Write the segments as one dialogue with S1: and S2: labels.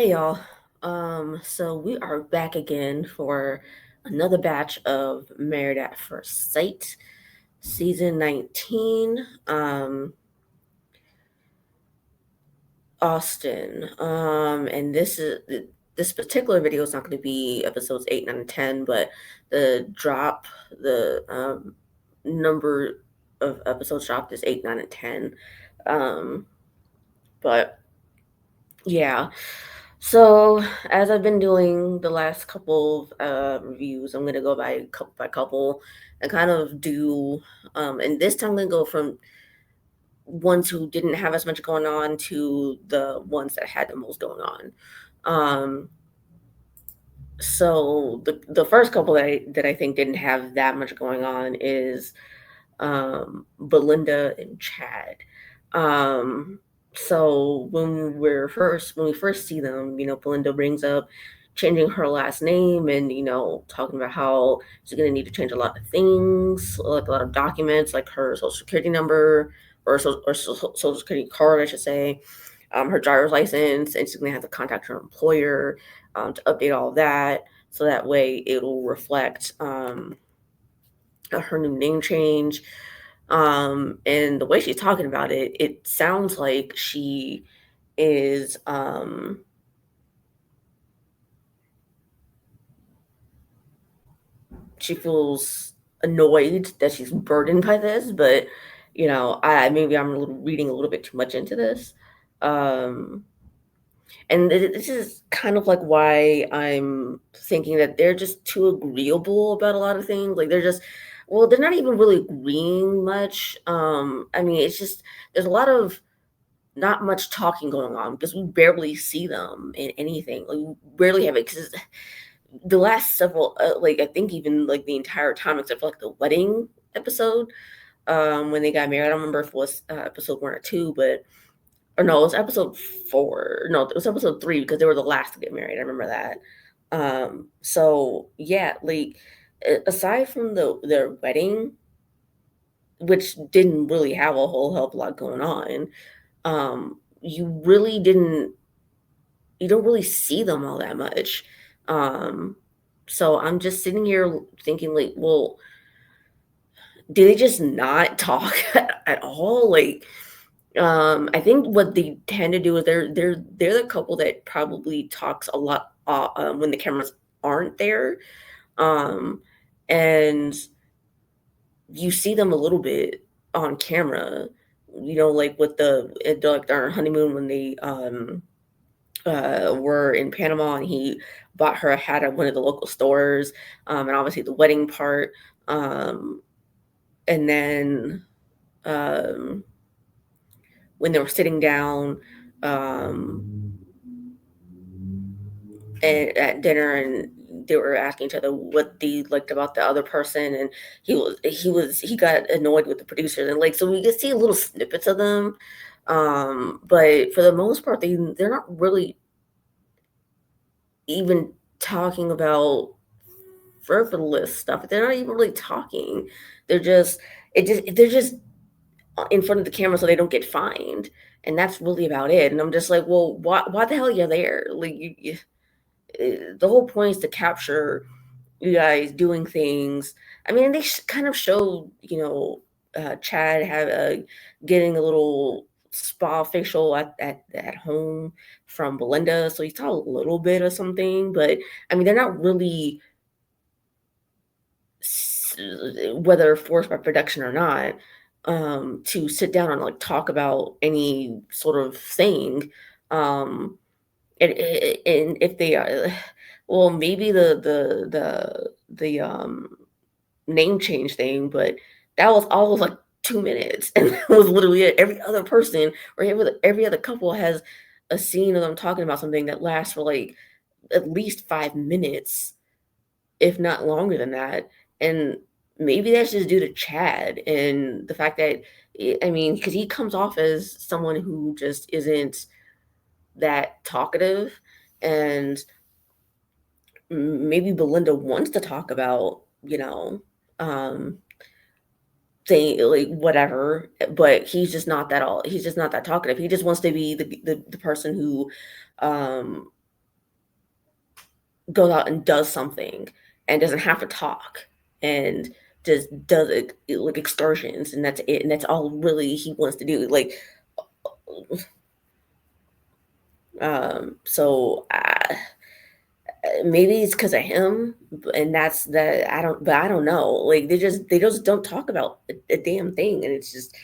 S1: Hey y'all. So we are back again for another batch of Married at First Sight, season 19. Austin. And this particular video is not going to be episodes 8, 9, and 10, but the number of episodes dropped is 8, 9, and 10. Um, but yeah. So, as I've been doing the last couple of reviews, I'm gonna go by couple and kind of do, and this time I'm gonna go from ones who didn't have as much going on to the ones that had the most going on. Um, so the first couple that I think didn't have that much going on is Belinda and Chad. Um, so when we first see them, Belinda brings up changing her last name and talking about how she's gonna need to change a lot of things, like a lot of documents, like her social security number or social security card, I should say, her driver's license, and she's gonna have to contact her employer to update all of that, so that way it'll reflect her new name change. And the way she's talking about it, it sounds like is she feels annoyed that she's burdened by this, but I maybe I'm reading a little bit too much into this. Um, and this is kind of like why I'm thinking that they're just too agreeable about a lot of things. Like they're not even really agreeing much. I mean, it's just there's a lot of not much talking going on because we barely see them in anything. Like we barely have it because the last several, like I think even like the entire time except for like the wedding episode, when they got married. I don't remember if it was episode 1 or 2, but or no, it was episode 4. No, it was episode 3 because they were the last to get married. I remember that. So yeah, like aside from their wedding, which didn't really have a whole hell of a lot going on, you really didn't you don't really see them all that much. Um, so I'm just sitting here thinking like, well, do they just not talk at all? Like, I think what they tend to do is they're the couple that probably talks a lot when the cameras aren't there. Um, and you see them a little bit on camera, like with like their honeymoon when they were in Panama and he bought her a hat at one of the local stores, and obviously the wedding part. Um, and then um, when they were sitting down um, at dinner and they were asking each other what they liked about the other person, and he got annoyed with the producers, and like so we just see little snippets of them, but for the most part they're not really even talking about frivolous stuff. They're not even really talking. They're just in front of the camera so they don't get fined, and that's really about it. And I'm just like, well, why the hell are you there? Like the whole point is to capture you guys doing things. I mean, they kind of showed, Chad had getting a little spa facial at home from Belinda, so he saw a little bit of something, but I mean, they're not really whether forced by production or not, to sit down and like talk about any sort of thing. Um, and if they are, well, maybe the name change thing, but that was all of like 2 minutes, and that was literally it. Every other person or every other couple has a scene of them talking about something that lasts for like at least 5 minutes, if not longer than that. And maybe that's just due to Chad and the fact that, I mean, because he comes off as someone who just isn't that talkative. And maybe Belinda wants to talk about, um, thing like whatever, but he's just not that talkative. He just wants to be the person who, um, goes out and does something and doesn't have to talk and just does it like excursions, and that's it, and that's all really he wants to do. Like, so maybe it's because of him, and that's that. I don't know. Like they just don't talk about a damn thing, and it's just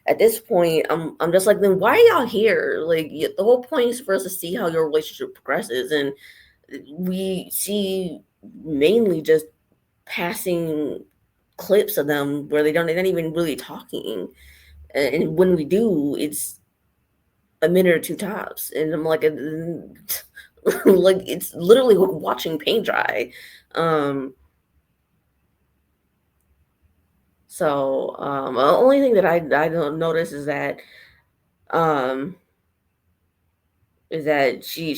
S1: at this point, I'm just like, then why are y'all here? Like the whole point is for us to see how your relationship progresses, and we see mainly just passing clips of them where they're not even really talking, and when we do, it's a minute or two tops, and I'm like, like it's literally like watching paint dry. Um, the only thing that I don't notice um is that she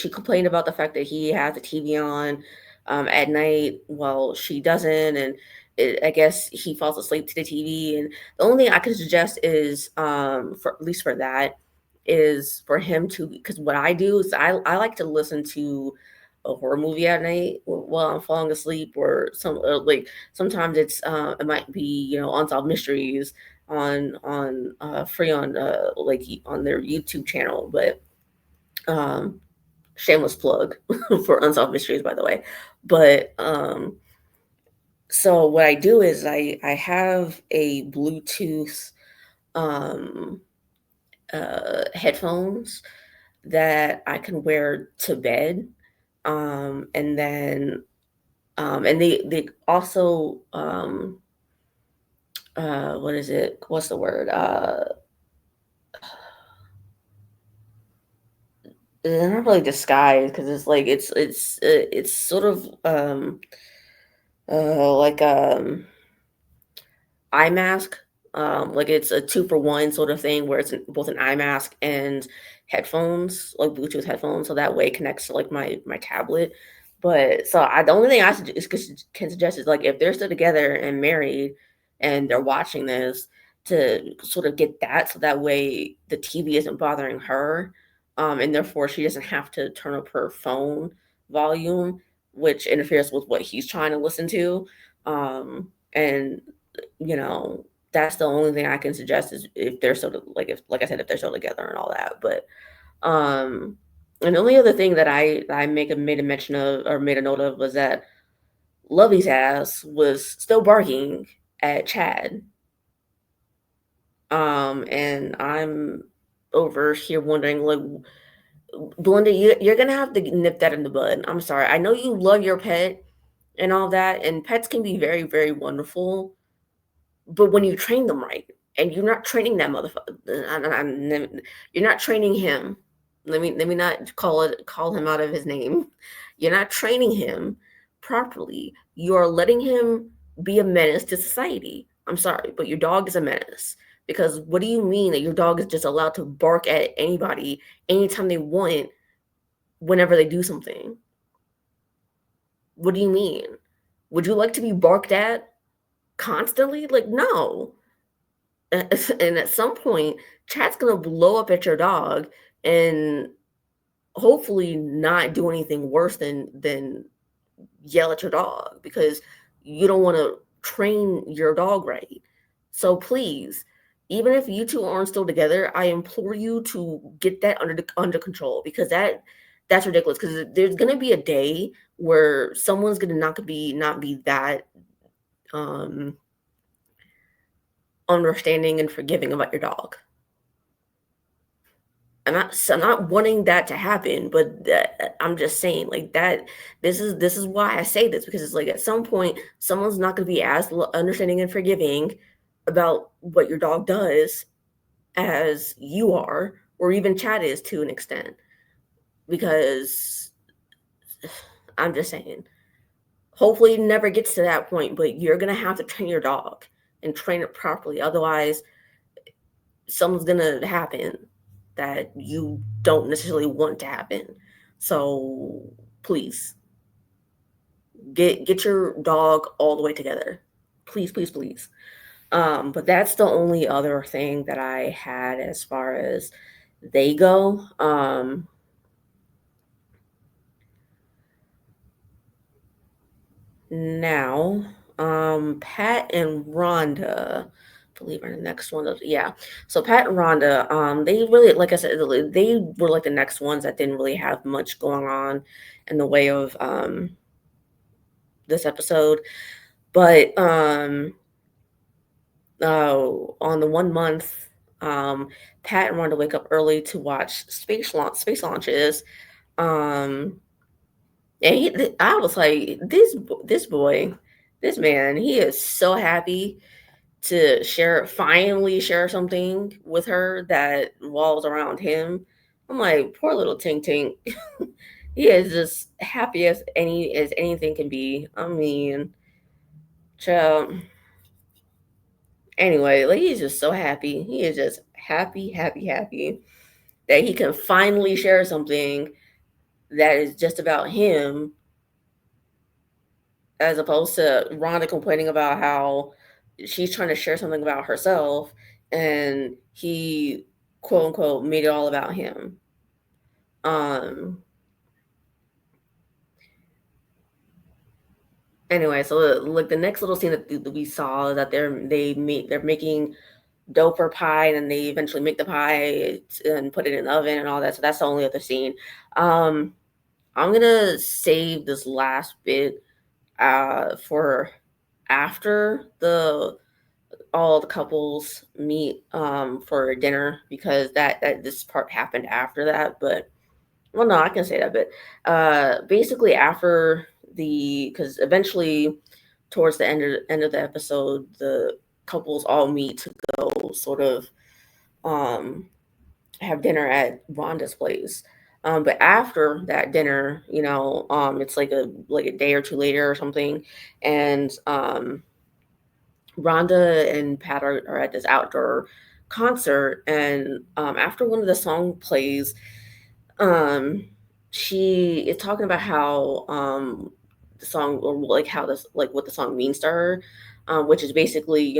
S1: complained about the fact that he has the TV on at night while she doesn't, and I guess he falls asleep to the TV. And the only thing I could suggest is, for at least for that, is for him to, because what I do is I like to listen to a horror movie at night while I'm falling asleep, or like sometimes it might be, unsolved mysteries on free on like on their YouTube channel, but um, shameless plug for Unsolved Mysteries, by the way. But so what I do is I have a Bluetooth um, headphones that I can wear to bed, and then and they also what is it? What's the word? They're not really disguised because it's like it's sort of like eye mask. Like it's a two for one sort of thing where both an eye mask and headphones, like Bluetooth headphones, so that way it connects to like my tablet. But so the only thing can suggest is like if they're still together and married and they're watching this, to sort of get that, so that way the TV isn't bothering her, and therefore she doesn't have to turn up her phone volume, which interferes with what he's trying to listen to. And you know, that's the only thing I can suggest is if they're still like if like I said, if they're still together and all that. But um and the only other thing that I made a mention of or made a note of was that Lovey's ass was still barking at Chad. And I'm over here wondering, like, Belinda, you're gonna have to nip that in the bud. I'm sorry. I know you love your pet and all that, and pets can be very, very wonderful. But when you train them right, and you're not training that motherfucker, you're not training him. Let me not call him out of his name. You're not training him properly. You are letting him be a menace to society. I'm sorry, but your dog is a menace. Because what do you mean that your dog is just allowed to bark at anybody anytime they want, whenever they do something? What do you mean? Would you like to be barked at constantly? Like, no. And at some point, chat's gonna blow up at your dog and hopefully not do anything worse than yell at your dog, because you don't want to train your dog right. So please, even if you two aren't still together, I implore you to get that under control, because that's ridiculous. Because there's gonna be a day where someone's gonna not be that um understanding and forgiving about your dog. I'm not wanting that to happen, but I'm just saying, like, that this is why I say this, because it's like at some point someone's not going to be as understanding and forgiving about what your dog does as you are, or even Chad is to an extent. Because I'm just saying, hopefully it never gets to that point, but you're gonna have to train your dog and train it properly. Otherwise, something's gonna happen that you don't necessarily want to happen. So please get your dog all the way together. Please, please, please. But that's the only other thing that I had as far as they go. now, Pat and Rhonda, I believe are the next one. Yeah. So Pat and Rhonda, they really, like I said, they were like the next ones that didn't really have much going on in the way of this episode. But on the 1 month, um, Pat and Rhonda wake up early to watch space launches. Um, and I was like, this boy, this man, he is so happy to finally share something with her that revolves around him. I'm like, poor little Tink Tink. He is just happy as anything can be. I mean, child. Anyway, like he's just so happy. He is just happy, happy, happy that he can finally share something that is just about him, as opposed to Rhonda complaining about how she's trying to share something about herself and he quote unquote made it all about him. Um anyway, so like the next little scene that we saw is that they're making dough for pie and then they eventually make the pie and put it in the oven and all that. So that's the only other scene. Um I'm gonna save this last bit for after the all the couples meet for dinner because that this part happened after that. But well, no, I can say that. But basically after the because eventually towards the end of the episode, the couples all meet to go sort of um have dinner at Rhonda's place. But after that dinner, it's like a day or two later or something, and Rhonda and Pat are at this outdoor concert, and after one of the song plays, um, she is talking about how the song or like how this like what the song means to her, which is basically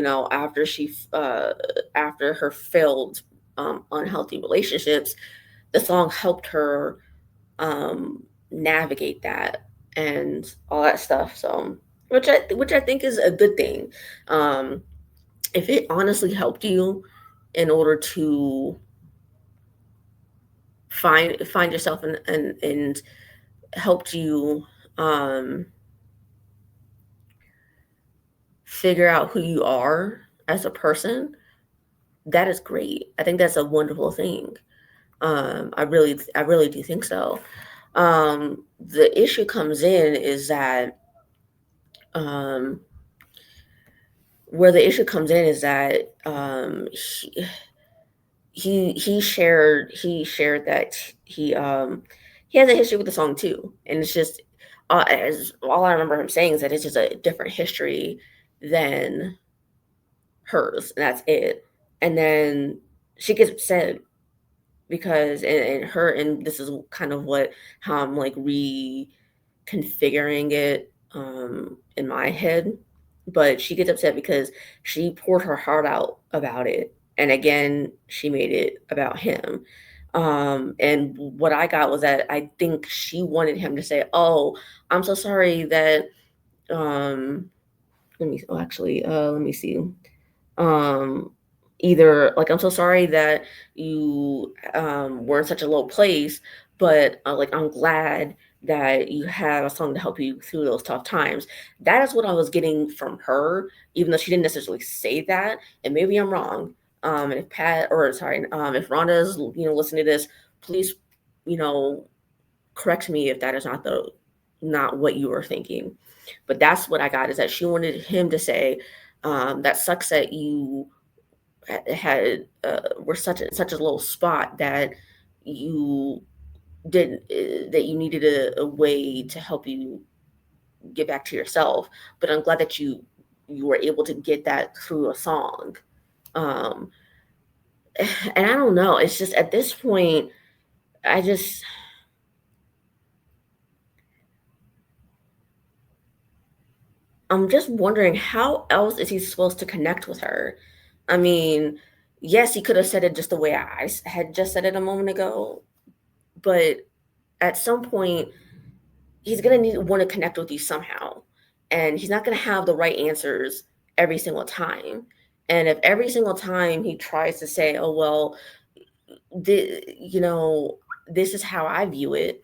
S1: after her failed unhealthy relationships, the song helped her navigate that and all that stuff. So, which I think is a good thing. Um, if it honestly helped you in order to find yourself and helped you um, figure out who you are as a person, that is great. I think that's a wonderful thing. I really do think so. The issue comes in is that um, where the issue comes in is that he shared that he has a history with the song too, and it's just as all I remember him saying is that it's just a different history than hers, and that's it. And then she gets upset because and this is kind of what how I'm like reconfiguring it in my head, but she gets upset because she poured her heart out about it, and again she made it about him. And what I got was that I think she wanted him to say, "Oh, I'm so sorry that let me see, um either like I'm so sorry that you were in such a low place, but like I'm glad that you had a song to help you through those tough times." That is what I was getting from her, even though she didn't necessarily say that, and maybe I'm wrong. And if Pat or sorry if Rhonda's listening to this, please you know correct me if that is not what you were thinking. But that's what I got, is that she wanted him to say, that sucks that you had were such a little spot that you didn't that you needed a way to help you get back to yourself. But I'm glad that you were able to get that through a song. Um, and I don't know. It's just at this point, I just I'm just wondering how else is he supposed to connect with her? I mean, yes, he could have said it just the way had just said it a moment ago, but at some point, he's gonna want to connect with you somehow. and he's not going to have the right answers every single time. And if every single time he tries to say, "Oh well, you know, this is how I view it,"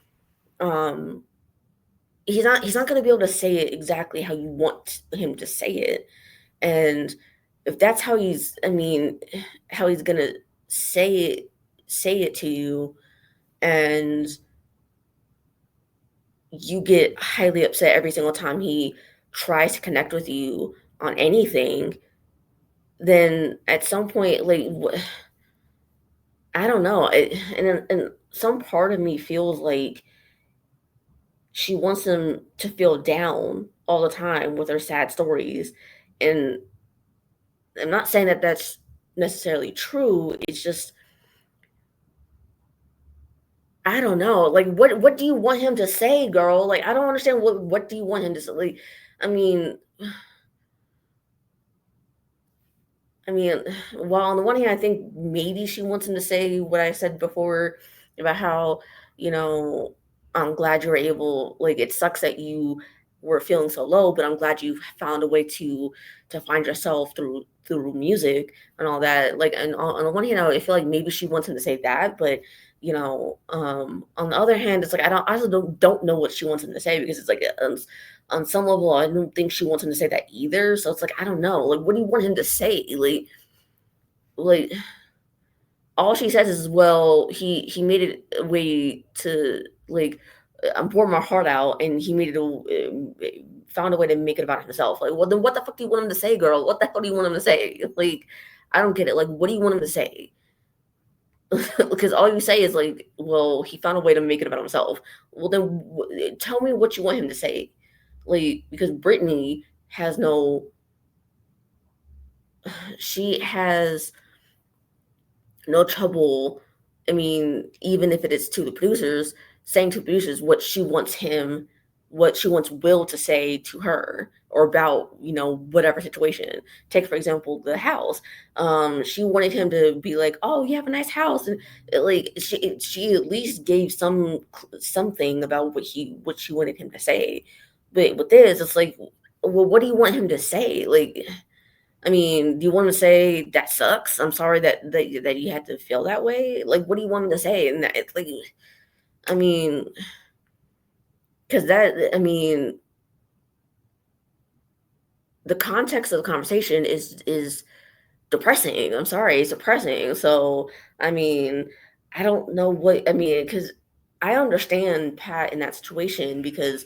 S1: um, he's not going to be able to say it exactly how you want him to say it. And if that's how how he's going to say it to you, and you get highly upset every single time he tries to connect with you on anything, then at some point, like, I don't know. And some part of me feels like she wants him to feel down all the time with her sad stories. And I'm not saying that that's necessarily true. It's just, I don't know. Like, what do you want him to say, girl? Like, I don't understand what do you want him to say? Like, I mean, I mean, well, on the one hand, I think maybe she wants him to say what I said before about how, you know, I'm glad you were able, like, it sucks that you were feeling so low, but I'm glad you found a way to find yourself through music and all that. Like, and on the one hand, I feel like maybe she wants him to say that, but on the other hand, it's like I also don't know what she wants him to say, because it's like on some level, I don't think she wants him to say that either. So it's like, I don't know. Like, what do you want him to say? Like all she says is, well, he made it a way to, like, I'm pouring my heart out, and he made it found a way to make it about himself. Like, well, then what the fuck do you want him to say, girl? What the hell do you want him to say? Like, I don't get it. Like, what do you want him to say? Because all you say is like, well, he found a way to make it about himself. Well, then tell me what you want him to say. Like, because Brittany has no, she has no trouble. I mean, even if it is to the producers, saying to the producers what she wants Will to say to her, or about, whatever situation. Take, for example, the house. She wanted him to be like, "Oh, you have a nice house," and like she at least gave something about what she wanted him to say. But with this, it's like, well, what do you want him to say? Like, I mean, do you want to say that sucks? I'm sorry that you had to feel that way. Like, what do you want me to say? And it's like, I mean, because the context of the conversation is depressing. I'm sorry, it's depressing. So, I mean, I don't know because I understand Pat in that situation, because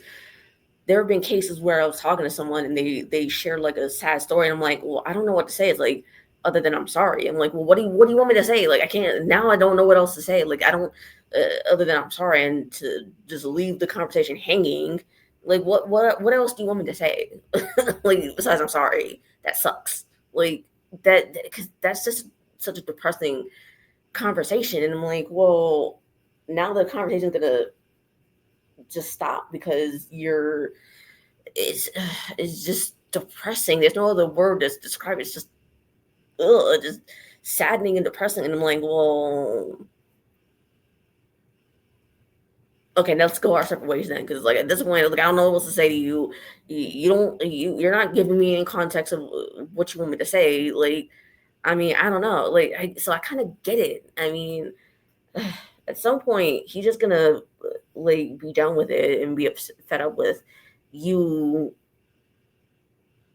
S1: there have been cases where I was talking to someone and they shared like a sad story, and I'm like, well, I don't know what to say. It's like, other than I'm sorry. I'm like, well, what do you want me to say? Like, I can't now. I don't know what else to say. Like, I don't other than I'm sorry, and to just leave the conversation hanging. Like, what else do you want me to say? Like, besides I'm sorry. That sucks. Like, that, because that's just such a depressing conversation, and I'm like, well, now the conversation's gonna just stop because it's it's just depressing. There's no other word to describe it. It's just just saddening and depressing. And I'm like, well, okay, let's go our separate ways then. Because like at this point, like I don't know what else to say to you. You're not giving me any context of what you want me to say. Like, I mean, I don't know. Like, so I kind of get it. I mean, at some point, he's just gonna like be done with it and be fed up with you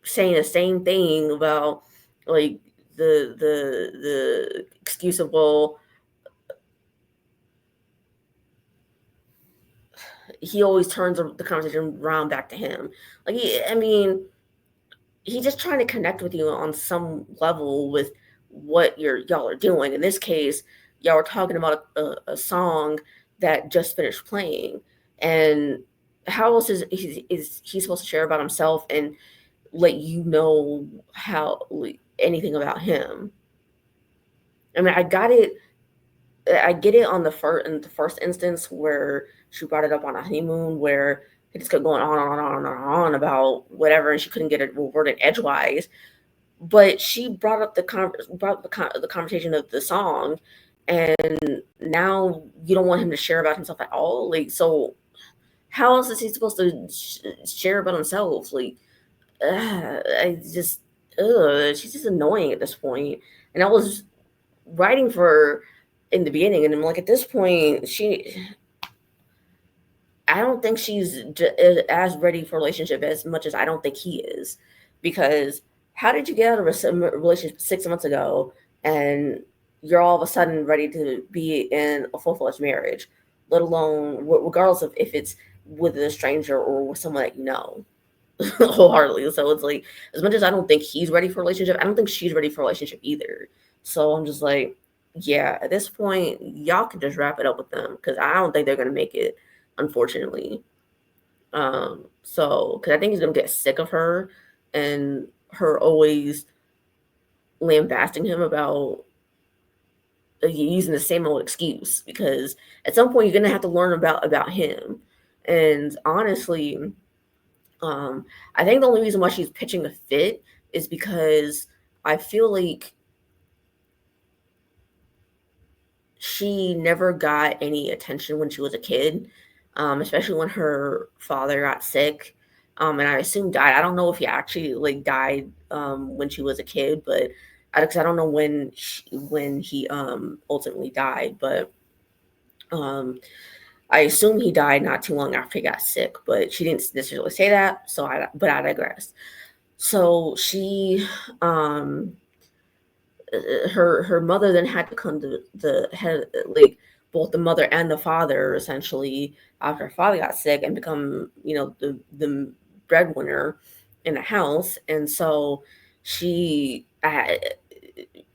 S1: saying the same thing about, like, the excuse of, well, he always turns the conversation around back to him. Like, he's just trying to connect with you on some level with what y'all are doing. In this case, y'all are talking about a song that just finished playing, and how else is he supposed to share about himself and let you know how, like, anything about him? I mean, I get it on the first instance where she brought it up on a honeymoon, where it just kept going on and on and on about whatever, and she couldn't get it worded edgewise. But she brought up the conversation of the song, and now you don't want him to share about himself at all. Like, so how else is he supposed to share about himself? Like, I just, she's just annoying at this point. And I was writing for in the beginning, and I'm like, at this point, I don't think she's as ready for a relationship as much as I don't think he is, because how did you get out of a relationship 6 months ago and you're all of a sudden ready to be in a full fledged marriage, let alone regardless of if it's with a stranger or with someone that you know wholeheartedly. So it's like, as much as I don't think he's ready for a relationship, I don't think she's ready for a relationship either. So I'm just like, yeah, at this point, y'all can just wrap it up with them because I don't think they're gonna make it, unfortunately. So because I think he's gonna get sick of her and her always lambasting him about using the same old excuse. Because at some point, you're gonna have to learn about him. And honestly, I think the only reason why she's pitching a fit is because I feel like she never got any attention when she was a kid, especially when her father got sick, and I assume died. I don't know if he actually like died when she was a kid, but because I don't know when he ultimately died, but um, I assume he died not too long after he got sick. But she didn't necessarily say that, so I digress. So she um her mother then had to come to the head, like both the mother and the father, essentially, after her father got sick, and become, the breadwinner in the house. And so she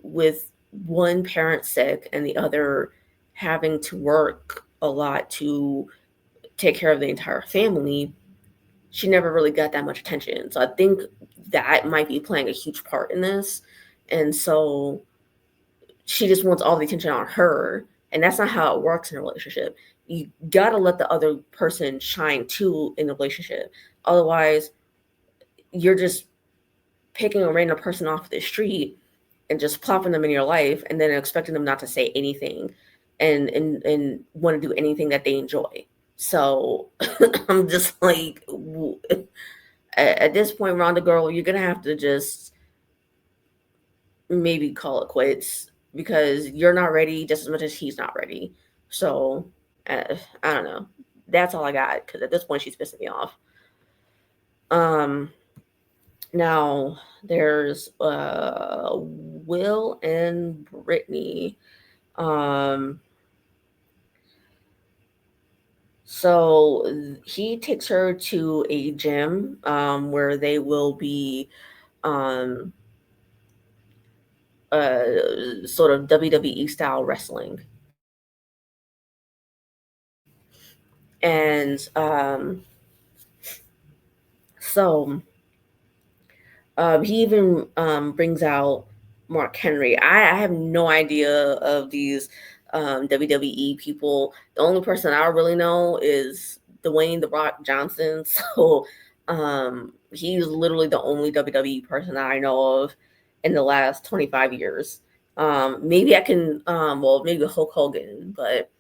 S1: with one parent sick and the other having to work a lot to take care of the entire family, she never really got that much attention. So I think that might be playing a huge part in this. And so she just wants all the attention on her, and that's not how it works in a relationship. You gotta let the other person shine too in the relationship. Otherwise, you're just picking a random person off the street and just plopping them in your life, and then expecting them not to say anything, and want to do anything that they enjoy. So I'm just like, at this point, Rhonda girl, you're gonna have to just maybe call it quits because you're not ready just as much as he's not ready. So I don't know. That's all I got because at this point she's pissing me off. Um, Now there's Will and Brittany. Um, so he takes her to a gym where they will be um, sort of WWE style wrestling. And so he even brings out Mark Henry. I have no idea of these WWE people. The only person I really know is Dwayne The Rock Johnson. So he's literally the only WWE person that I know of in the last 25 years. Maybe I can, well, maybe Hulk Hogan, but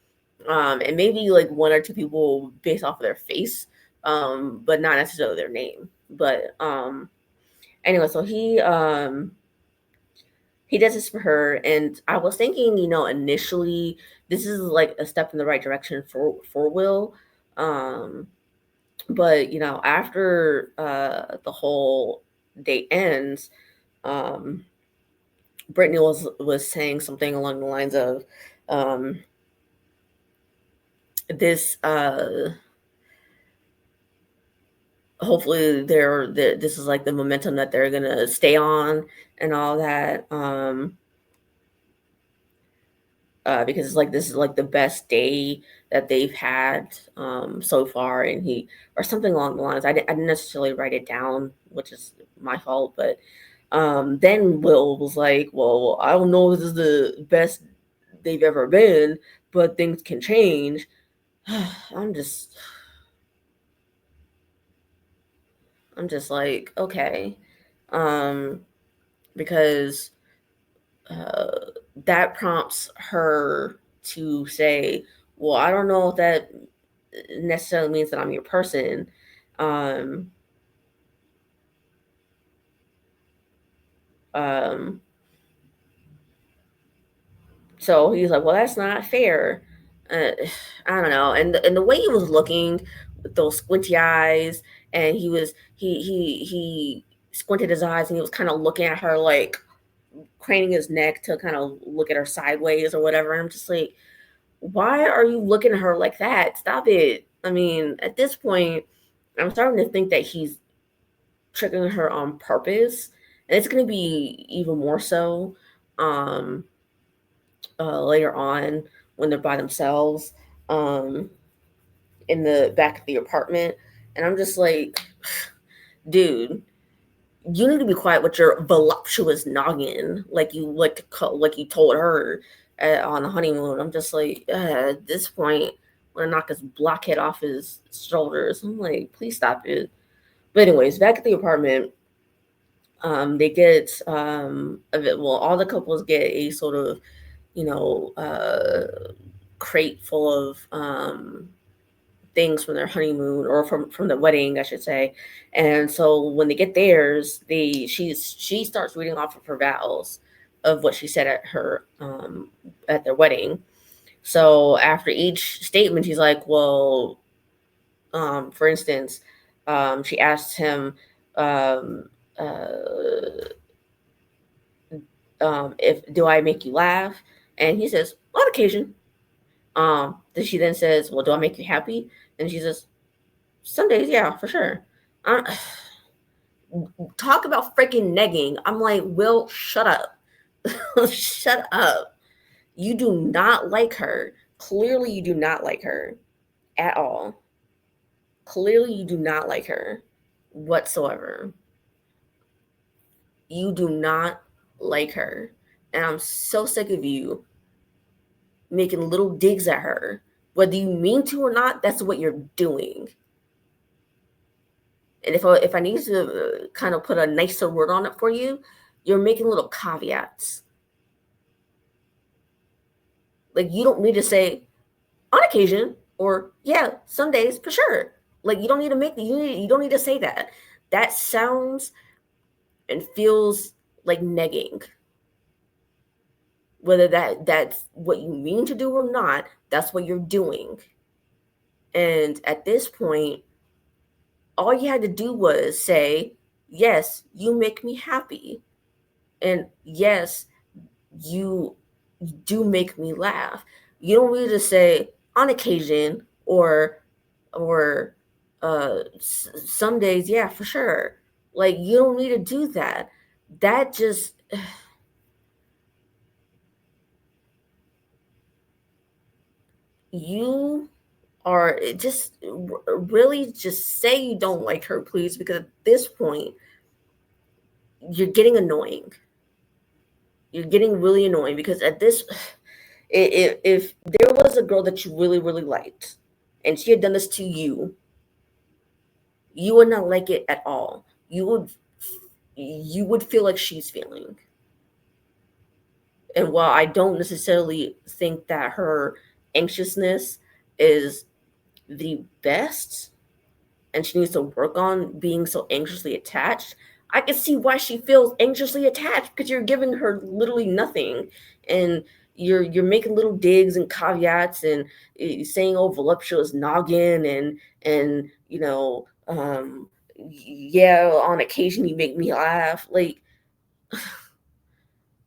S1: and maybe like one or two people based off of their face, but not necessarily their name. But anyway, so he does this for her, and I was thinking, initially this is like a step in the right direction for Will, um, but after the whole date ends, um, Brittany was saying something along the lines of um, this. Hopefully, this is like the momentum that they're gonna stay on and all that. Because it's like this is like the best day that they've had so far, and he or something along the lines. I didn't necessarily write it down, which is my fault. But then Will was like, "Well, I don't know if this is the best they've ever been, but things can change." I'm just, I'm just like, okay, um, because uh, that prompts her to say, "Well, I don't know if that necessarily means that I'm your person." Um, Um, so he's like, well, that's not fair. Uh, I don't know. And the way he was looking with those squinty eyes, and he squinted his eyes, and he was kind of looking at her like craning his neck to kind of look at her sideways or whatever. And I'm just like, why are you looking at her like that? Stop it. I mean, at this point, I'm starting to think that he's triggering her on purpose, and it's going to be even more so um, later on when they're by themselves um, in the back of the apartment. And I'm just like, dude, you need to be quiet with your voluptuous noggin, like you like to call, like you told her on the honeymoon. I'm just like, at this point, I'm gonna knock his blockhead off his shoulders. I'm like, please stop it. But anyways, back at the apartment, they get well, all the couples get a sort of, you know, crate full of things from their honeymoon or from the wedding, I should say. And so when they get theirs, she starts reading off of her vows of what she said at their wedding. So after each statement, he's like, well, for instance, she asked him um, uh, if do I make you laugh, and he says on occasion. Then she then says, well, do I make you happy? And she says, some days, yeah, for sure. Uh, talk about freaking negging. I'm like, Will, shut up. Shut up. You do not like her. Clearly, you do not like her at all. Clearly, you do not like her whatsoever. You do not like her. And I'm so sick of you making little digs at her. Whether you mean to or not, that's what you're doing. And if I need to kind of put a nicer word on it for you, you're making little caveats. Like you don't need to say on occasion or yeah, some days for sure. Like you don't need to you don't need to say that. That sounds and feels like negging. Whether that's what you mean to do or not, that's what you're doing. And at this point, all you had to do was say, yes, you make me happy. And yes, you do make me laugh. You don't need to say on occasion or some days, yeah, for sure. Like you don't need to do that. That just you are just really just say you don't like her, please, because at this point you're getting annoying. You're getting really annoying because at this if there was a girl that you really really liked and she had done this to you, you would not like it at all. You would feel like she's feeling. And while I don't necessarily think that her anxiousness is the best and she needs to work on being so anxiously attached, I can see why she feels anxiously attached because you're giving her literally nothing, and you're making little digs and caveats and saying oh voluptuous noggin and yeah, on occasion you make me laugh. Like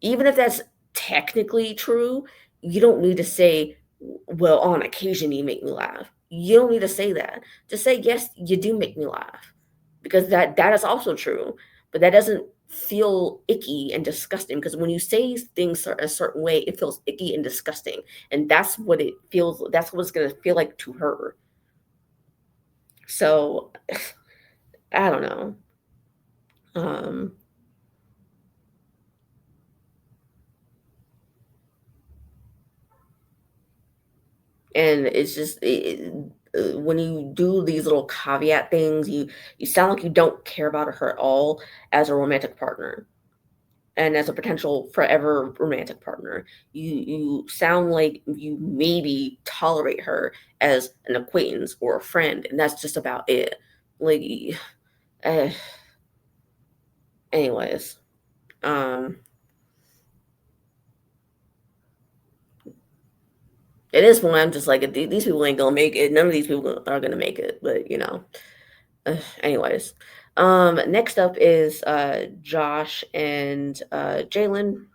S1: even if that's technically true, you don't need to say, well, on occasion you make me laugh. You don't need to say that. Just say, yes, you do make me laugh. Because that is also true. But that doesn't feel icky and disgusting. Because when you say things a certain way, it feels icky and disgusting. And that's what it feels, that's what it's gonna feel like to her. So I don't know. Um and it's just when you do these little caveat things, you sound like you don't care about her at all as a romantic partner and as a potential forever romantic partner. You sound like you maybe tolerate her as an acquaintance or a friend, and that's just about it. Like, uh, anyways, Um, At this point, I'm just like, these people ain't gonna make it. None of these people are gonna make it. But anyways. Next up is Josh and Jalen.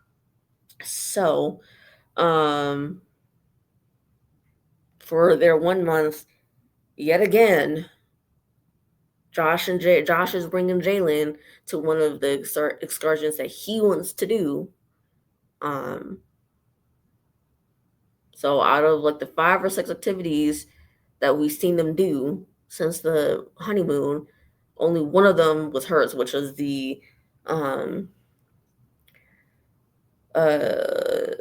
S1: So, um, for their 1 month, yet again, Josh is bringing Jalen to one of the excursions that he wants to do. Um, so out of like the 5 or 6 activities that we've seen them do since the honeymoon, only one of them was hers, which was um uh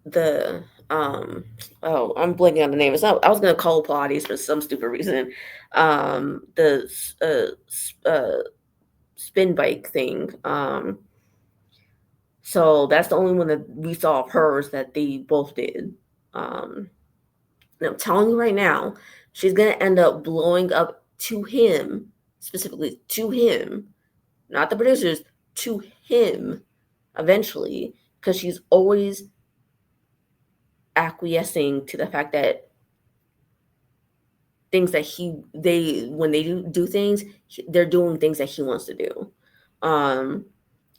S1: the oh, I'm blanking on the name. It's not, I was gonna call Pilates for some stupid reason. The spin bike thing. So that's the only one that we saw of hers that they both did. Um, and I'm telling you right now, she's gonna end up blowing up to him, specifically to him, not the producers, to him eventually, because she's always acquiescing to the fact that things that when they do things, they're doing things that he wants to do. Um,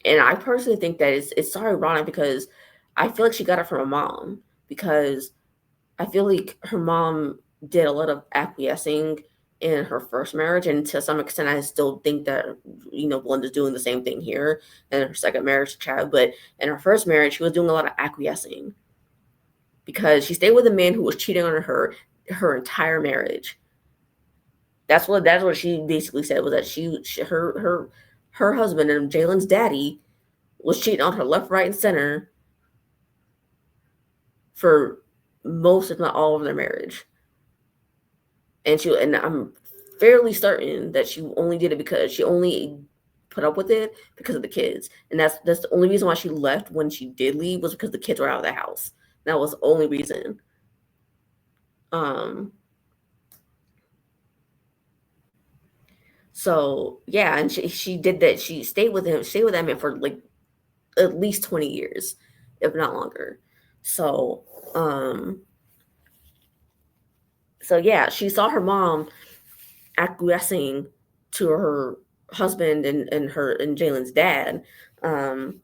S1: and I personally think that it's so ironic because I feel like she got it from her mom, because I feel like her mom did a lot of acquiescing in her first marriage, and to some extent, I still think that Belinda's doing the same thing here in her second marriage to Chad. But in her first marriage, she was doing a lot of acquiescing because she stayed with a man who was cheating on her entire marriage. That's what she basically said, was that her husband and Jalen's daddy was cheating on her left, right, and center for most, if not all, of their marriage. And I'm fairly certain that she only did it because she only put up with it because of the kids, and that's the only reason why she left when she did leave, was because the kids were out of the house. That was the only reason. Um, so yeah, and she did that. She stayed with that man for like at least 20 years, if not longer. So, um, so yeah, she saw her mom acquiescing to her husband and Jalen's dad. Um,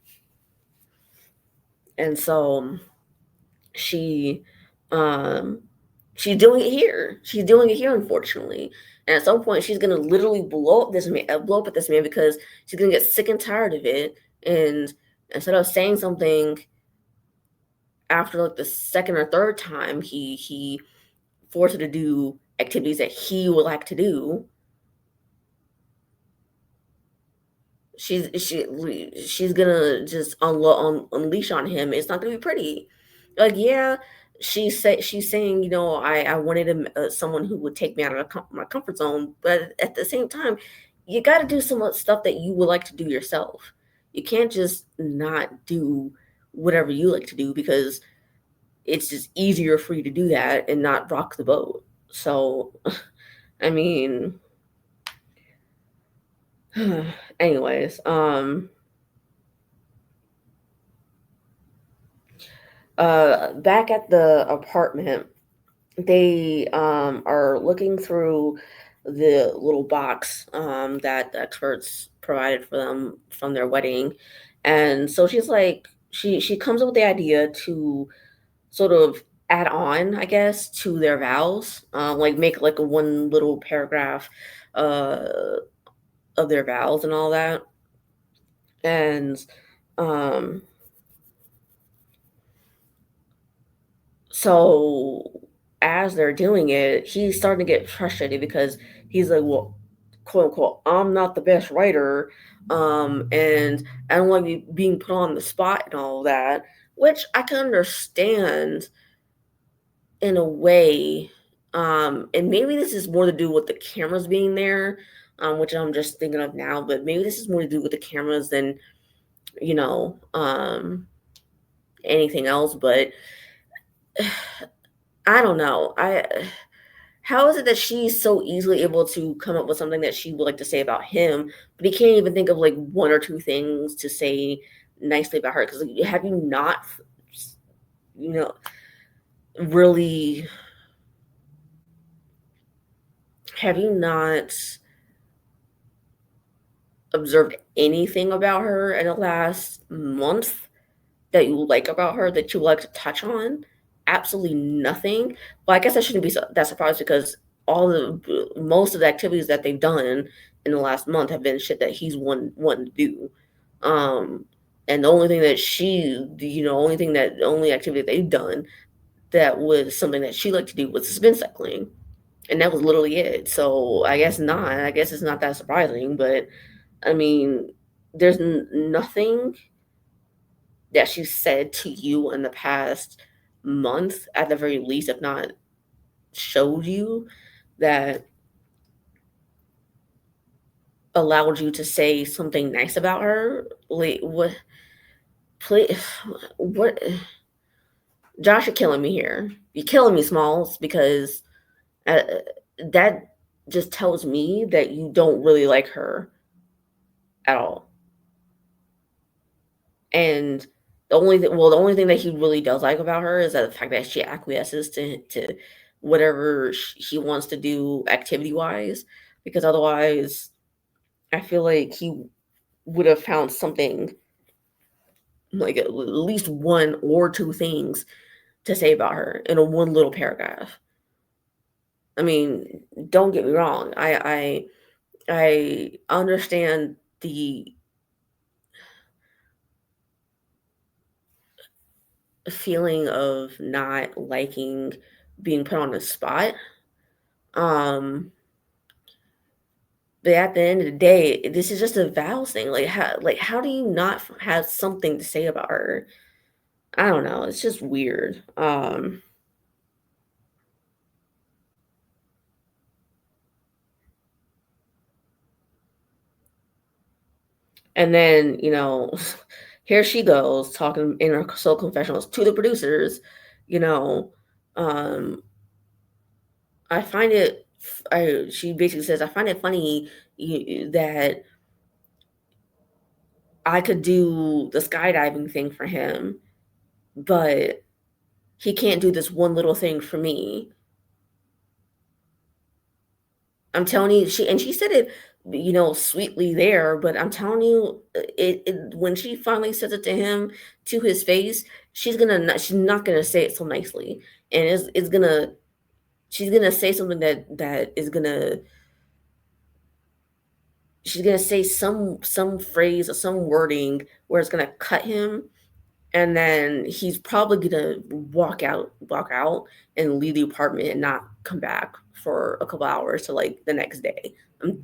S1: and so she um she's doing it here. She's doing it here, unfortunately. And at some point she's gonna literally blow up at this man, because she's gonna get sick and tired of it. And instead of saying something after like the second or third time he forced her to do activities that he would like to do, she's gonna just unleash on him. It's not gonna be pretty. Like, yeah, she's saying, I wanted someone who would take me out of my comfort zone, but at the same time, you got to do some stuff that you would like to do yourself. You can't just not do whatever you like to do because it's just easier for you to do that and not rock the boat. So, I mean, anyways, back at the apartment, they are looking through the little box that the experts provided for them from their wedding. And so she's like, she comes up with the idea to sort of add on, I guess, to their vows, like make like a one little paragraph uh, of their vows and all that. And um, so as they're doing it, he's starting to get frustrated because he's like, well, quote unquote, I'm not the best writer. And I don't like being put on the spot and all that, which I can understand in a way. And maybe this is more to do with the cameras being there, which I'm just thinking of now, but maybe this is more to do with the cameras than, you know, um, anything else. But I don't know. how is it that she's so easily able to come up with something that she would like to say about him, but he can't even think of like one or two things to say nicely about her? Because have you not, you know, really, have you not observed anything about her in the last month that you like about her that you like to touch on? Absolutely nothing. Well, I guess I shouldn't be that surprised because most of the activities that they've done in the last month have been shit that he's one to do. Um, and the only thing that the only activity they've done that was something that she liked to do was spin cycling, and that was literally it. So I guess not. I guess it's not that surprising, but I mean, there's nothing that she said to you in the past month, at the very least, if not showed you, that allowed you to say something nice about her. Like, what? Please, what? Josh, you're killing me here. You're killing me, Smalls, because uh, that just tells me that you don't really like her at all. And the only thing that he really does like about her is that the fact that she acquiesces to whatever he wants to do activity wise, because otherwise, I feel like he would have found something like at least one or two things to say about her in a one little paragraph. I mean, don't get me wrong. I understand the feeling of not liking being put on the spot. Um, but at the end of the day, this is just a vows thing. How do you not have something to say about her? I don't know. It's just weird. And then, here she goes talking in her soul confessionals to the producers, you know, um, I find it she basically says, "I find it funny that I could do the skydiving thing for him, but he can't do this one little thing for me." I'm telling you, she said it, sweetly there, but I'm telling you, when she finally says it to him to his face, she's not gonna say it so nicely, and it's gonna she's gonna say something that is gonna she's gonna say some phrase or some wording where it's gonna cut him, and then he's probably gonna walk out and leave the apartment and not come back for a couple hours to like the next day.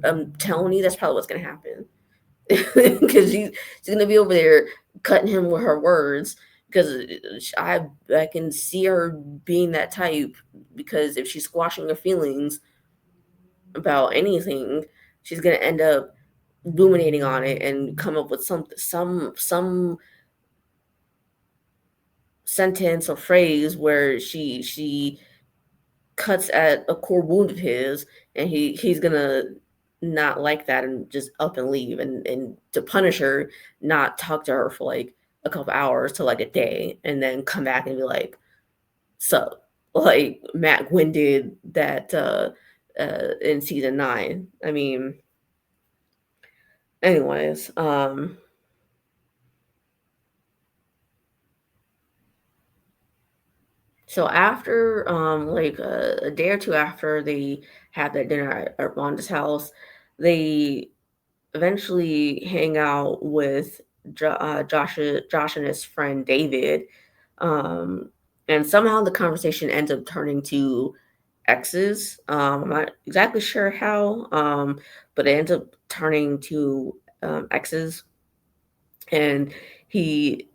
S1: I'm telling you, that's probably what's gonna happen. Because she's gonna be over there cutting him with her words. Because I can see her being that type. Because if she's squashing her feelings about anything, she's gonna end up ruminating on it and come up with some sentence or phrase where she cuts at a core wound of his, and he's gonna not like that and just up and leave, and to punish her, not talk to her for like a couple hours to like a day, and then come back and be like, so like Matt Gwynn did that in season 9. I mean, anyways, so after like a day or two after they had that dinner at Rhonda's house, they eventually hang out with Josh and his friend David, um, and somehow the conversation ends up turning to exes. I'm not exactly sure how, but it ends up turning to exes, and he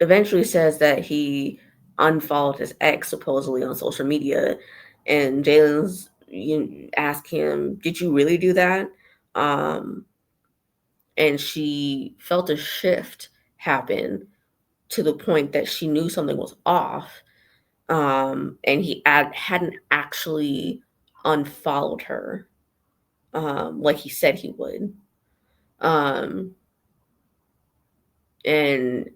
S1: eventually says that he unfollowed his ex supposedly on social media, and Jalen's asked him, "Did you really do that?" Um, and she felt a shift happen to the point that she knew something was off, And hadn't actually unfollowed her, like he said he would. Um, and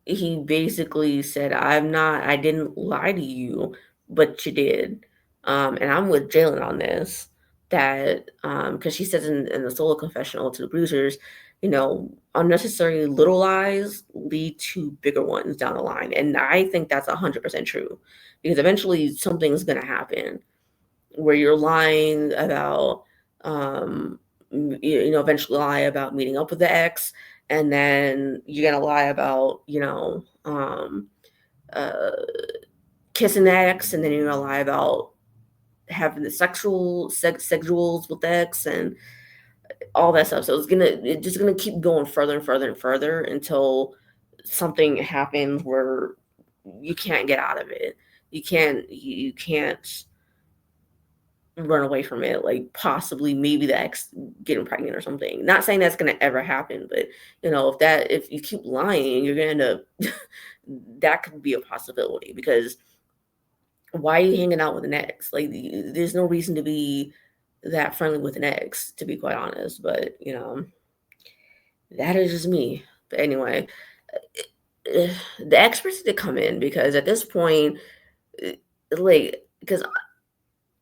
S1: he basically said, I didn't lie to you, but you did. And I'm with Jalen on this, that, because she says in the solo confessional to the bruisers, unnecessary little lies lead to bigger ones down the line. And I think that's 100% true, because eventually something's going to happen where you're lying about, eventually lie about meeting up with the ex, and then you're gonna lie about, uh, kissing the ex, and then you're gonna lie about having the sexuals with the ex, and all that stuff. So it's just gonna keep going further and further and further until something happens where you can't get out of it. You can't run away from it, like possibly maybe the ex getting pregnant or something. Not saying that's gonna ever happen, but if you keep lying, you're gonna end up that could be a possibility, because why are you hanging out with an ex? Like, there's no reason to be that friendly with an ex, to be quite honest. But that is just me. But anyway, the experts need to come in, because at this point, eh, like, because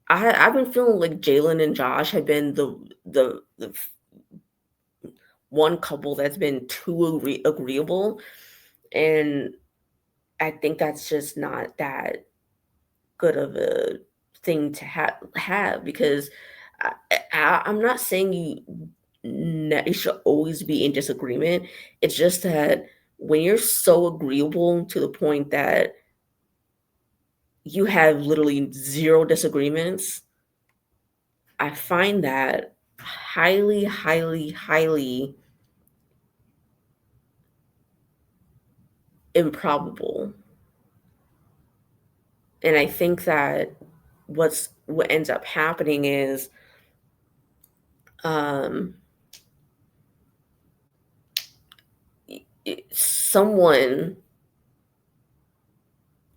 S1: I've been feeling like Jalen and Josh have been the one couple that's been too agreeable, and I think that's just not that good of a thing to have, because I'm not saying you should always be in disagreement. It's just that when you're so agreeable to the point that you have literally zero disagreements, I find that highly, highly, highly improbable. And I think that what ends up happening is, um, someone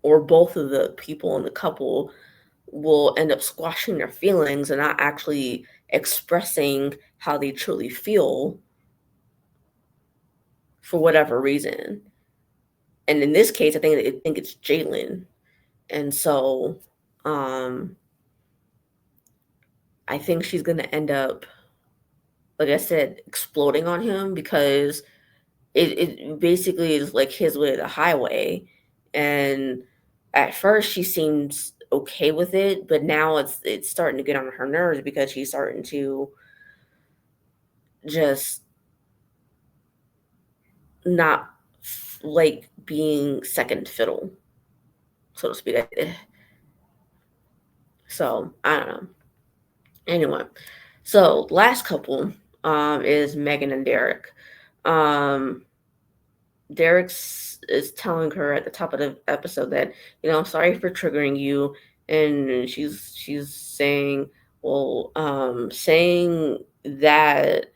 S1: or both of the people in the couple will end up squashing their feelings and not actually expressing how they truly feel for whatever reason. And in this case, I think it's Jalen, and so um, I think she's gonna end up, like I said, exploding on him, because it basically is like his way of the highway. And at first she seems okay with it, but now it's starting to get on her nerves, because she's starting to just not like being second fiddle, so to speak. So I don't know. Anyway, so last couple is Megan and Derek. Um, Derek's is telling her at the top of the episode that, I'm sorry for triggering you, and she's saying, well, saying that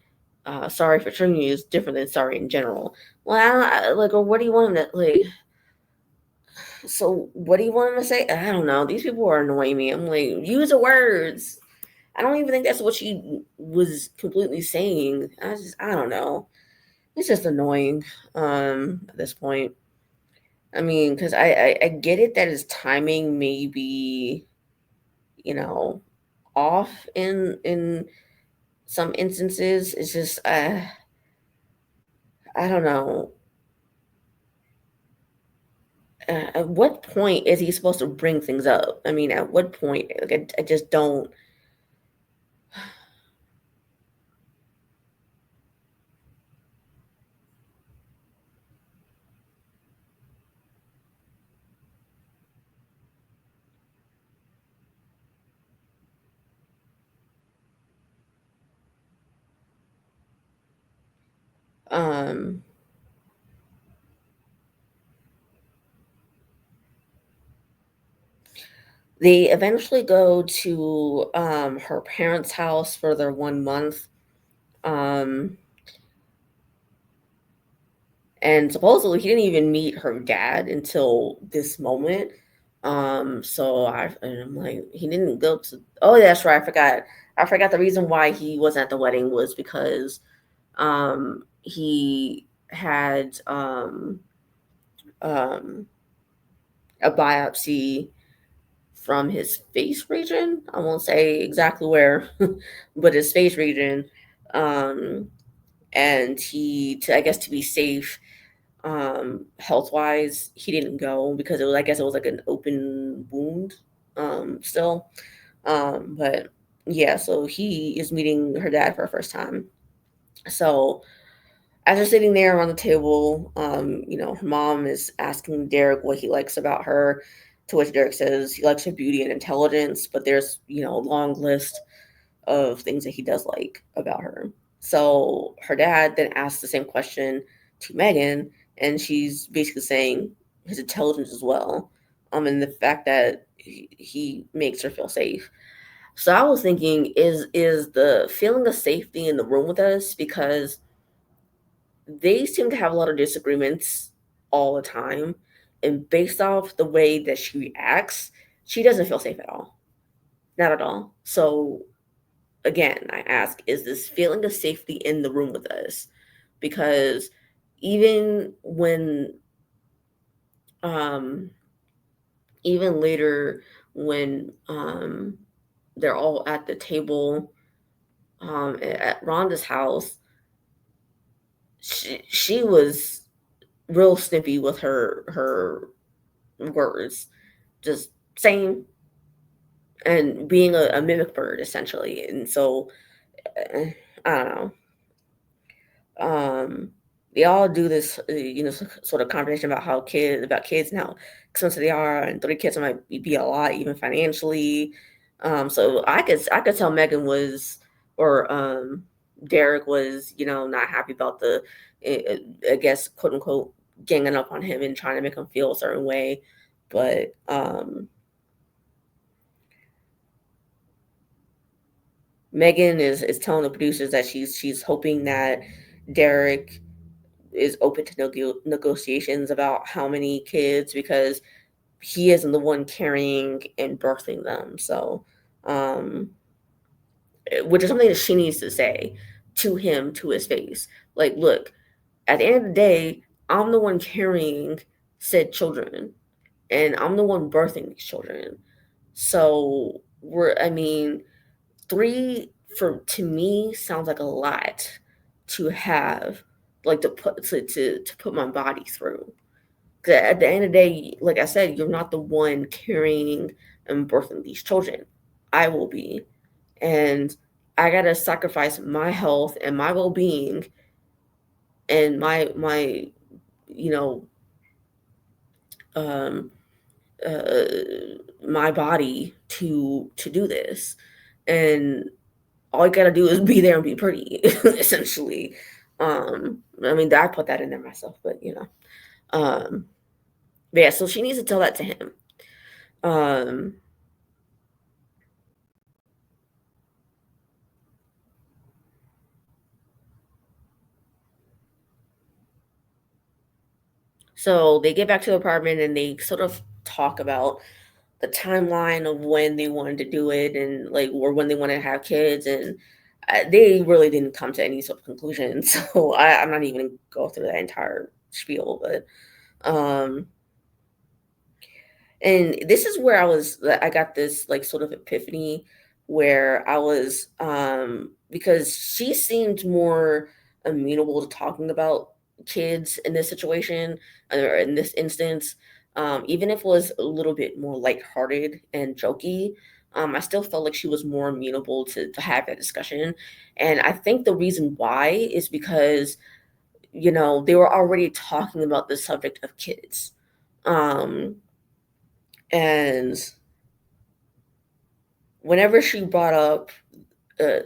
S1: sorry for triggering you is different than sorry in general. Well, like, or what do you want him to like? So what do you want him to say? I don't know. These people are annoying me. I'm like, use the words. I don't even think that's what she was completely saying. I don't know. It's just annoying at this point. I mean, because I get it that his timing may be, you know, off in some instances. It's just I don't know. At what point is he supposed to bring things up? I mean, at what point? Like, I just don't. Um, they eventually go to her parents' house for their 1 month. Um, and supposedly he didn't even meet her dad until this moment. And I'm like, he didn't go to. Oh, that's right. I forgot. I forgot the reason why he wasn't at the wedding was because he had um a biopsy from his face region. I won't say exactly where, but his face region. Um, and I guess to be safe, health wise, he didn't go because I guess it was like an open wound, still. But yeah, so he is meeting her dad for the first time. So as they're sitting there around the table, her mom is asking Derek what he likes about her, to which Derek says he likes her beauty and intelligence, but there's, a long list of things that he does like about her. So her dad then asks the same question to Megan, and she's basically saying his intelligence as well, and the fact that he makes her feel safe. So I was thinking, is the feeling of safety in the room with us because they seem to have a lot of disagreements all the time, and based off the way that she reacts, she doesn't feel safe at all, not at all. So again, I ask, is this feeling of safety in the room with us? Because even when, um, even later when they're all at the table at Rhonda's house, she was real snippy with her words, just saying and being a mimic bird essentially. And so I don't know. Um, they all do this, sort of conversation about kids and how expensive they are, and 3 kids might be a lot, even financially. So I could tell Megan was, or Derek was, not happy about I guess, quote unquote, ganging up on him and trying to make him feel a certain way. But Megan is telling the producers that she's hoping that Derek is open to negotiations about how many kids because he isn't the one carrying and birthing them. So, um, which is something that she needs to say to him to his face. Like, look, at the end of the day, I'm the one carrying said children, and I'm the one birthing these children. So I mean, 3 for to me sounds like a lot to have, like, to put my body through. 'Cause at the end of the day, like I said, you're not the one carrying and birthing these children. I will be. And I gotta sacrifice my health and my well-being and you know, um, uh, my body to do this. And all you gotta do is be there and be pretty, essentially. I mean, I put that in there myself, but um, but yeah. So she needs to tell that to him. Um, so they get back to the apartment and they sort of talk about the timeline of when they wanted to do it and like or when they want to have kids and they really didn't come to any sort of conclusion. So I'm not even gonna go through that entire spiel, but um and this is where I got this like sort of epiphany where I was because she seemed more amenable to talking about kids in this situation or in this instance. Even if it was a little bit more lighthearted and jokey, I still felt like she was more amenable to have that discussion. And I think the reason why is because, they were already talking about the subject of kids. Um, and whenever she brought up,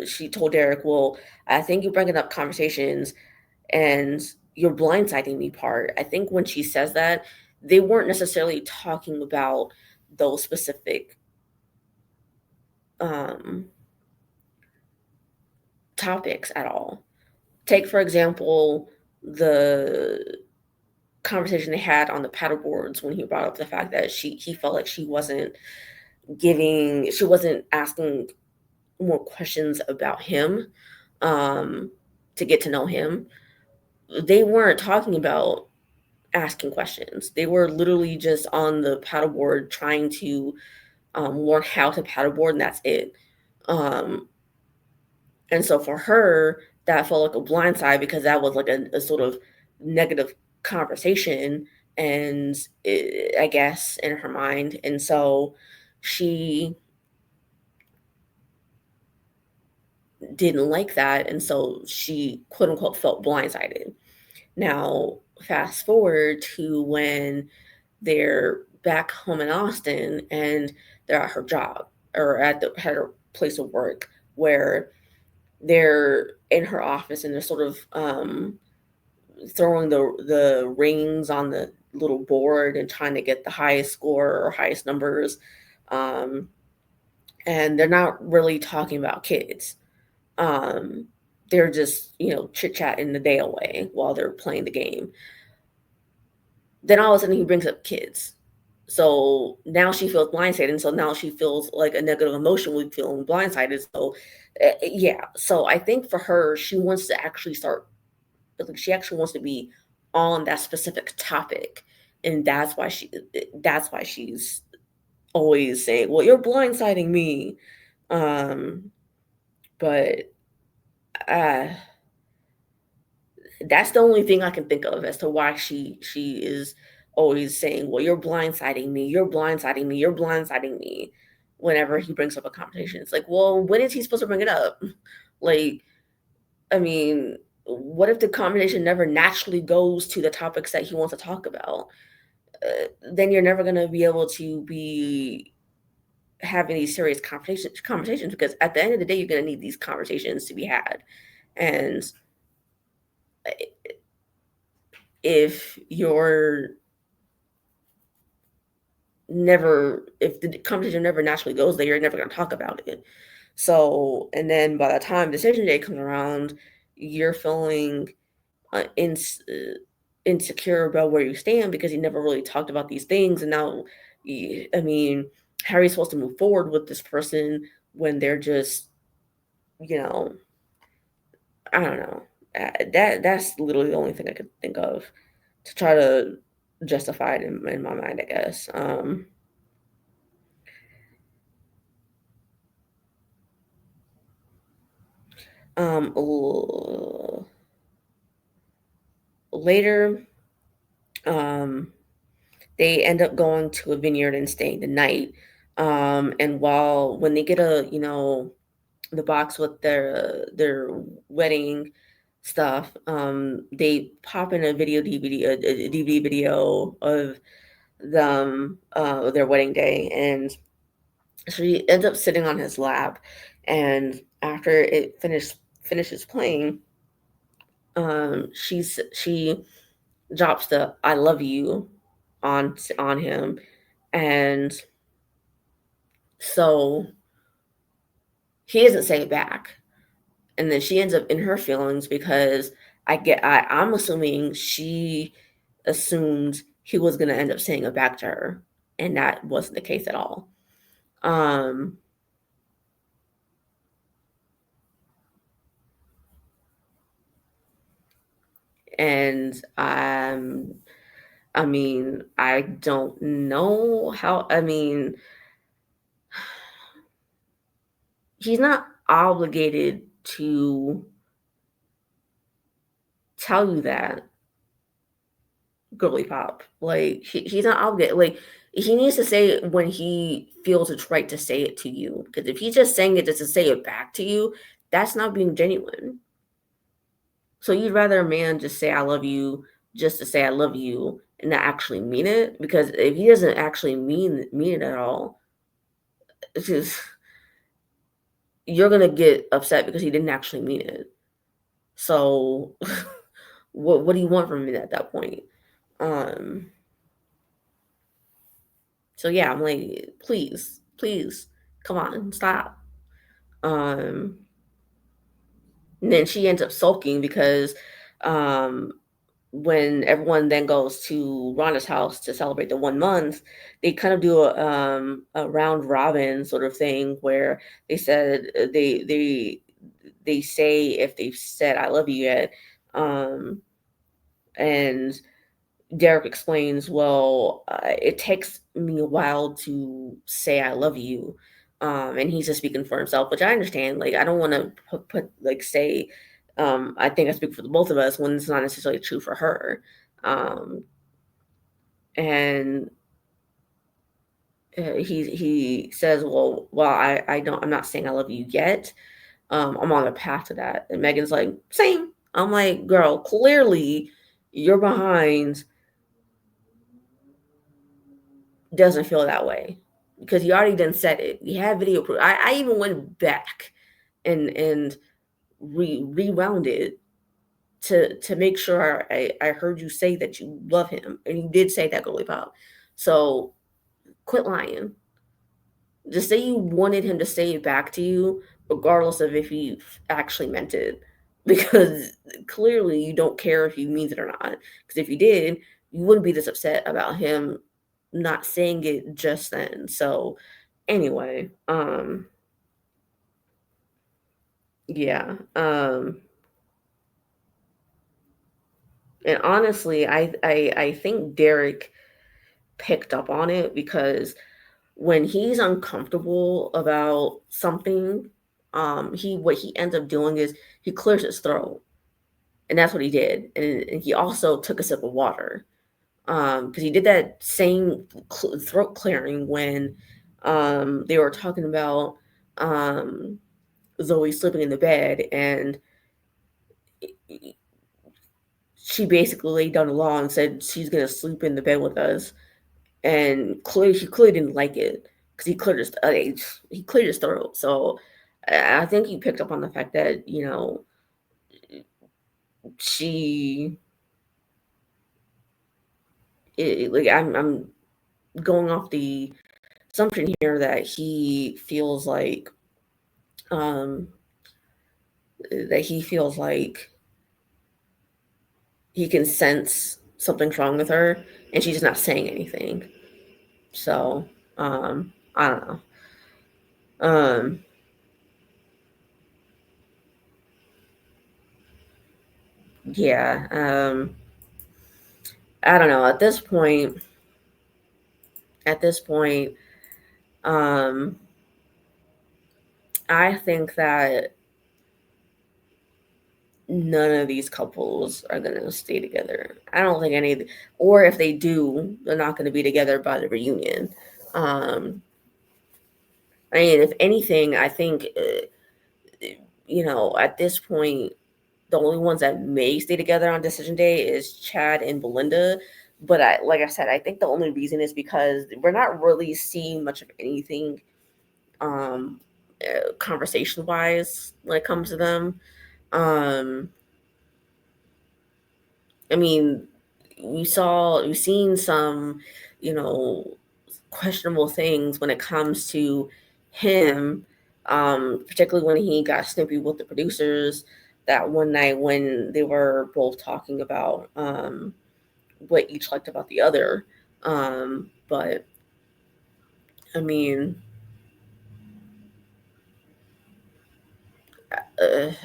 S1: she told Derek, "Well, I think you're bringing up conversations and you're blindsiding me." Part. I think when she says that, they weren't necessarily talking about those specific um, topics at all. Take for example the conversation they had on the paddle boards when he brought up the fact that he felt like she wasn't asking more questions about him, um, to get to know him. They weren't talking about asking questions. They were literally just on the paddleboard trying to learn how to paddleboard, and that's it. Um, and so for her, that felt like a blindside because that was like a sort of negative conversation, and I guess in her mind, and so she didn't like that, and so she quote unquote felt blindsided. Now, fast forward to when they're back home in Austin and they're at her job or at her place of work where they're in her office and they're sort of throwing the rings on the little board and trying to get the highest score or highest numbers. Um, and they're not really talking about kids. Um, they're just, chit chatting the day away while they're playing the game. Then all of a sudden he brings up kids. So now she feels blindsided, and so now she feels like a negative emotion with feeling blindsided. So, yeah. So I think for her, she wants to actually start. Like she actually wants to be on that specific topic, and that's why she's always saying, "Well, you're blindsiding me." Um, but uh, that's the only thing I can think of as to why she is always saying, "Well, you're blindsiding me. You're blindsiding me. You're blindsiding me." Whenever he brings up a conversation, it's like, well, when is he supposed to bring it up? Like, I mean, what if the conversation never naturally goes to the topics that he wants to talk about? Then you're never going to be able to be having these serious conversations because at the end of the day, you're going to need these conversations to be had. And if you're never if the conversation never naturally goes there, you're never gonna talk about it. So, and then by the time decision day comes around, you're feeling uh, ins- uh, insecure about where you stand because you never really talked about these things, and now, I mean, how are you supposed to move forward with this person when they're just, you know, I don't know. That's literally the only thing I could think of to try to justify it in my mind, I guess. Later, um, they end up going to a vineyard and staying the night. And when they get the box with their wedding stuff, they pop in a video DVD, a DVD video of them, their wedding day, and she ends up sitting on his lap. And after it finishes playing, she drops the "I love you" on him, and so he doesn't say it back, and then she ends up in her feelings because I'm assuming she assumed he was gonna end up saying it back to her, and that wasn't the case at all. Um, and I mean, I don't know how. I mean, he's not obligated to tell you that, girly pop. Like he's not obligated. Like he needs to say it when he feels it's right to say it to you. Because if he's just saying it just to say it back to you, that's not being genuine. So you'd rather a man just say "I love you" just to say "I love you" and not actually mean it. Because if he doesn't actually mean it at all, it's just you're gonna get upset because he didn't actually mean it. So what do you want from me at that point? Um, so yeah, I'm like, please, come on, stop. And then she ends up sulking because um when everyone then goes to Rhonda's house to celebrate the 1 month, they kind of do a round robin sort of thing where they said they say if they've said I love you yet, um, and Derek explains, well, it takes me a while to say I love you. And he's just speaking for himself, which I understand. Like, I don't want to like, say, I think I speak for the both of us when it's not necessarily true for her. Um, and he says, well, I don't, I'm not saying I love you yet. I'm on the path to that. And Megan's like, same. I'm like, girl, clearly you're behind doesn't feel that way because you already done said it. You have video proof. I even went back and rewound it to make sure I heard you say that you love him, and you did say that, Goalie Pop. So quit lying. Just say you wanted him to say it back to you, regardless of if he actually meant it, because clearly you don't care if he means it or not. Because if you did, you wouldn't be this upset about him not saying it just then. So anyway, yeah. And honestly, I think Derek picked up on it because when he's uncomfortable about something, he what he ends up doing is he clears his throat, and that's what he did. And he also took a sip of water, because he did that same throat clearing when they were talking about um, Zoe sleeping in the bed, and she basically laid down the law and said she's gonna sleep in the bed with us, and clearly she clearly didn't like it because he cleared his throat. So I think he picked up on the fact that she like I'm going off the assumption here that um he feels like he can sense something's wrong with her, and she's just not saying anything. So I don't know. Um, yeah. I don't know. At this point, um, I think that none of these couples are gonna stay together. I don't think or if they do, they're not gonna be together by the reunion. Um, I mean, if anything, I think at this point, the only ones that may stay together on decision day is Chad and Belinda. But like I said, I think the only reason is because we're not really seeing much of anything, um, conversation wise when it comes to them. Um, I mean, we've seen some, you know, questionable things when it comes to him, particularly when he got snippy with the producers that one night when they were both talking about what each liked about the other. But I mean,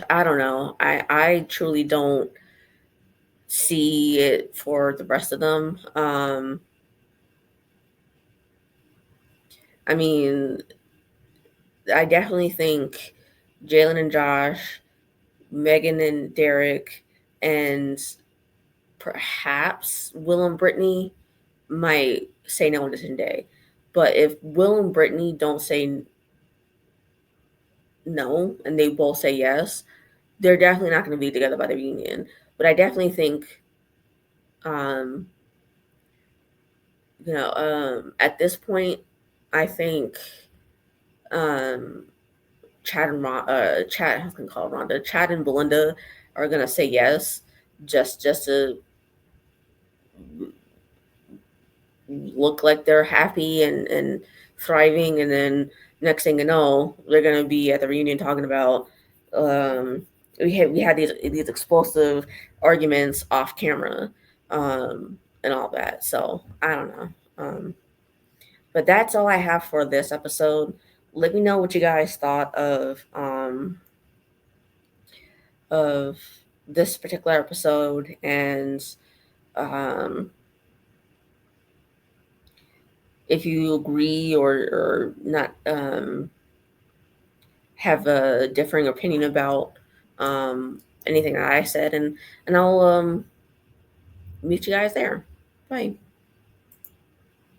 S1: I don't know. I truly don't see it for the rest of them. I mean, I definitely think Jalen and Josh, Megan and Derek, and perhaps Will and Brittany might say no on decision day. But if Will and Brittany don't say no and they both say yes, they're definitely not going to be together by the reunion. But I definitely think, um, at this point, I think um, Chad, I was gonna call Rhonda, Chad and Belinda are gonna say yes, just to look like they're happy and thriving, and then next thing you know, they're gonna be at the reunion talking about um, we had these explosive arguments off camera, and all that. So I don't know. But that's all I have for this episode. Let me know what you guys thought of this particular episode, and um, if you agree or not, have a differing opinion about anything that I said, and I'll meet you guys there. Bye.